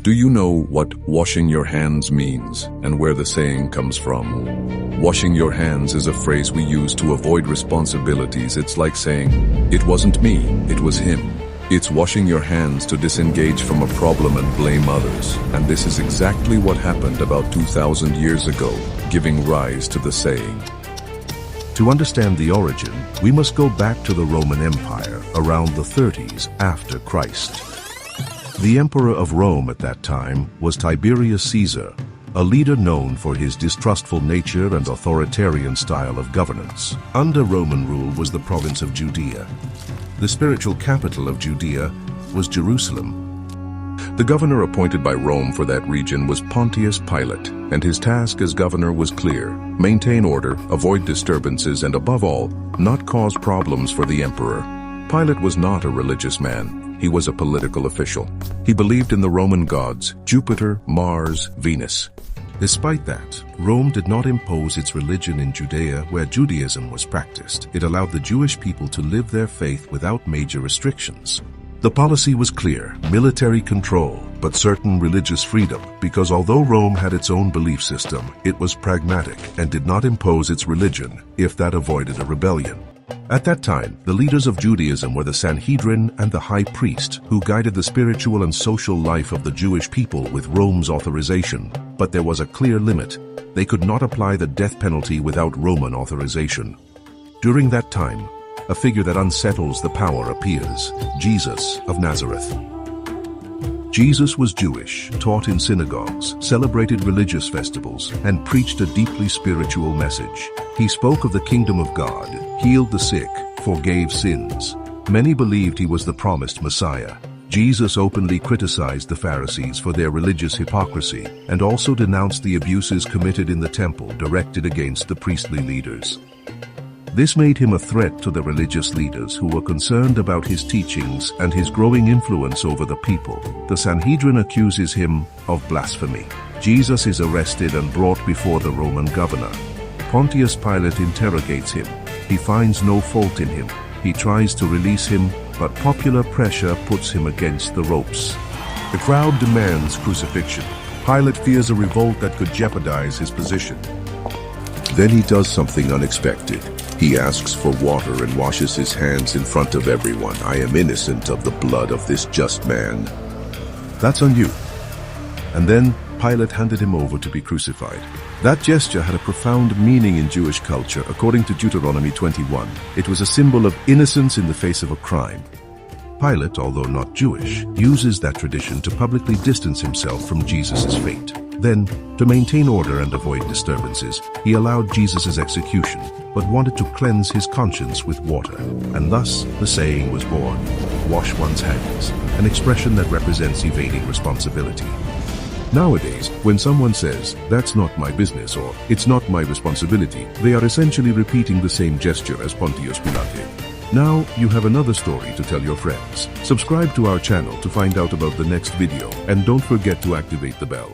Do you know what washing your hands means and where the saying comes from? Washing your hands is a phrase we use to avoid responsibilities. It's like saying, "It wasn't me, it was him." It's washing your hands to disengage from a problem and blame others. And this is exactly what happened about 2,000 years ago, giving rise to the saying. To understand the origin, we must go back to the Roman Empire around the 30s after Christ. The emperor of Rome at that time was Tiberius Caesar, a leader known for his distrustful nature and authoritarian style of governance. Under Roman rule was the province of Judea. The spiritual capital of Judea was Jerusalem. The governor appointed by Rome for that region was Pontius Pilate, and his task as governor was clear: maintain order, avoid disturbances, and above all, not cause problems for the emperor. Pilate was not a religious man. He was a political official. He believed in the Roman gods, Jupiter, Mars, Venus. Despite that, Rome did not impose its religion in Judea where Judaism was practiced. It allowed the Jewish people to live their faith without major restrictions. The policy was clear: military control, but certain religious freedom, because although Rome had its own belief system, it was pragmatic and did not impose its religion if that avoided a rebellion. At that time, the leaders of Judaism were the Sanhedrin and the high priest, who guided the spiritual and social life of the Jewish people with Rome's authorization. But there was a clear limit. They could not apply the death penalty without Roman authorization. During that time, a figure that unsettles the power appears: Jesus of Nazareth. Jesus was Jewish, taught in synagogues, celebrated religious festivals, and preached a deeply spiritual message. He spoke of the kingdom of God, healed the sick, forgave sins. Many believed he was the promised Messiah. Jesus openly criticized the Pharisees for their religious hypocrisy and also denounced the abuses committed in the temple directed against the priestly leaders. This made him a threat to the religious leaders who were concerned about his teachings and his growing influence over the people. The Sanhedrin accuses him of blasphemy. Jesus is arrested and brought before the Roman governor. Pontius Pilate interrogates him. He finds no fault in him. He tries to release him, but popular pressure puts him against the ropes. The crowd demands crucifixion. Pilate fears a revolt that could jeopardize his position. Then he does something unexpected. He asks for water and washes his hands in front of everyone. "I am innocent of the blood of this just man." "That's on you." And then Pilate handed him over to be crucified. That gesture had a profound meaning in Jewish culture. According to Deuteronomy 21, it was a symbol of innocence in the face of a crime. Pilate, although not Jewish, uses that tradition to publicly distance himself from Jesus' fate. Then, to maintain order and avoid disturbances, he allowed Jesus' execution, but wanted to cleanse his conscience with water. And thus, the saying was born: wash one's hands, an expression that represents evading responsibility. Nowadays, when someone says, "That's not my business," or "It's not my responsibility," they are essentially repeating the same gesture as Pontius Pilate. Now, you have another story to tell your friends. Subscribe to our channel to find out about the next video, and don't forget to activate the bell.